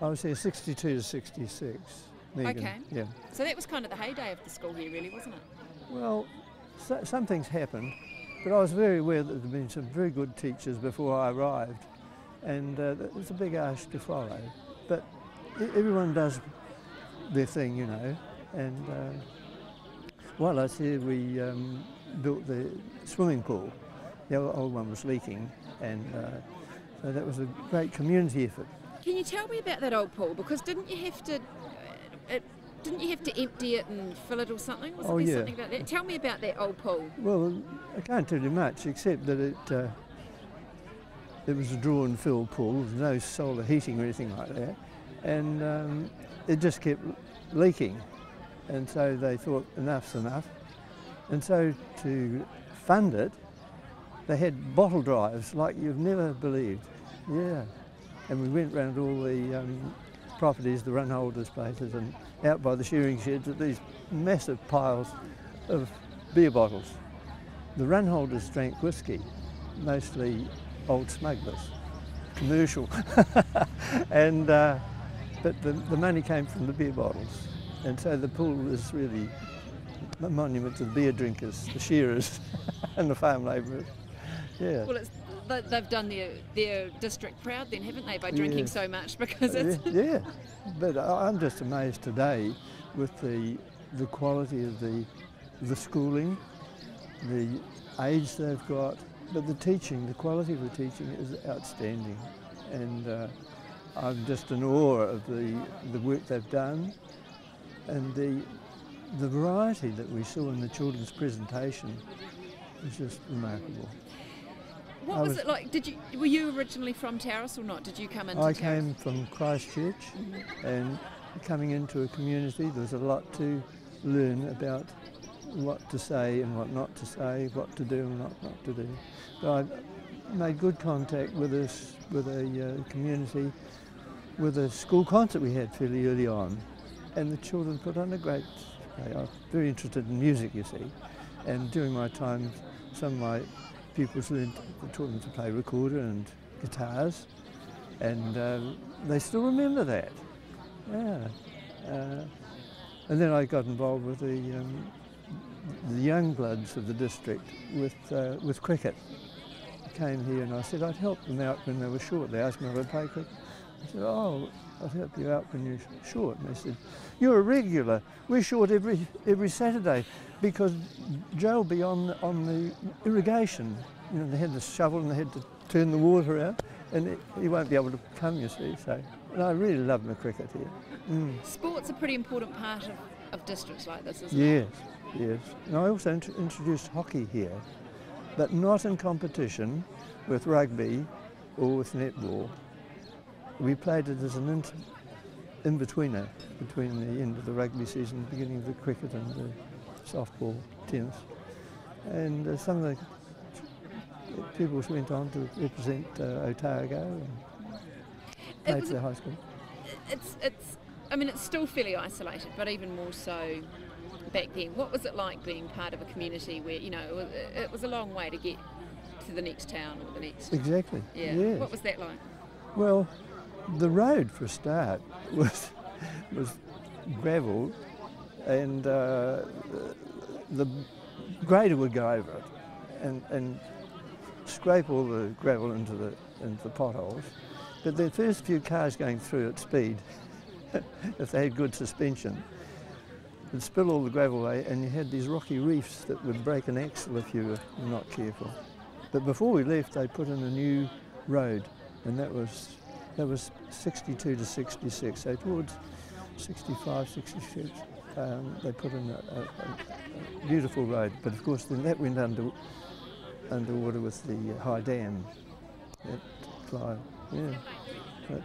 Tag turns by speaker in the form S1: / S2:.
S1: I was here 62 to 66. Megan.
S2: Okay.
S1: Yeah.
S2: So that was kind of the heyday of the school here, really, wasn't it?
S1: Well, some things happened, but I was very aware that there had been some very good teachers before I arrived, and it was a big ask to follow. But everyone does their thing, you know, and while I was here, we built the swimming pool. The old one was leaking, and so that was a great community effort.
S2: Can you tell me about that old pool? Because didn't you have to empty it and fill it or something? Wasn't there something about that? Tell me about that old pool.
S1: Well, I can't tell you much except that it was a draw and fill pool. There was no solar heating or anything like that, and it just kept leaking. And so they thought enough's enough. And so to fund it, they had bottle drives like you've never believed. Yeah. And we went round all the properties, the run holders' places, and out by the shearing sheds at these massive piles of beer bottles. The run holders drank whiskey, mostly old smugglers, commercial. And but the money came from the beer bottles. And so the pool is really a monument to the beer drinkers, the shearers and the farm labourers. Yeah.
S2: Well, they've done their district proud then, haven't they, by drinking so much, because it's...
S1: Yeah, but I'm just amazed today with the quality of the schooling, the age they've got, but the teaching, the quality of the teaching is outstanding. And I'm just in awe of the work they've done, and the variety that we saw in the children's presentation is just remarkable.
S2: What was it like? Were you originally from Tarras or not? Did you come into Tarras?
S1: I came from Christchurch, and coming into a community, there was a lot to learn about what to say and what not to say, what to do and what not to do. But I made good contact with a community, with a school concert we had fairly early on, and the children put on a great display. I was very interested in music, you see, and during my time, some of my pupils taught them to play recorder and guitars, and they still remember that. Yeah. And then I got involved with the young bloods of the district with cricket. I came here and I said I'd help them out when they were short. They asked me if I'd play cricket. I said, oh, I'll help you out when you're short. And they said, you're a regular. We're short every Saturday because Joe will be on the irrigation. You know, they had the shovel and they had to turn the water out, and he won't be able to come, you see. So, and I really love my cricket here.
S2: Sport's a pretty important part of districts like this, isn't it?
S1: Yes. And I also introduced hockey here, but not in competition with rugby or with netball. We played it as an in-betweener between the end of the rugby season, the beginning of the cricket and the softball, tennis. And some of the pupils went on to represent Otago and played for the high school.
S2: It's still fairly isolated, but even more so back then. What was it like being part of a community where, you know, it was a long way to get to the next town or the next...
S1: Exactly.
S2: Yeah.
S1: Yes.
S2: What was that like?
S1: Well, the road for a start was gravel, and the grader would go over it and scrape all the gravel into the potholes. But the first few cars going through at speed, if they had good suspension, would spill all the gravel away, and you had these rocky reefs that would break an axle if you were not careful. But before we left, they put in a new road, and that was 62 to 66. So towards 65, 66, they put in a beautiful road. But of course, then that went underwater with the high dam at Clive. Yeah, but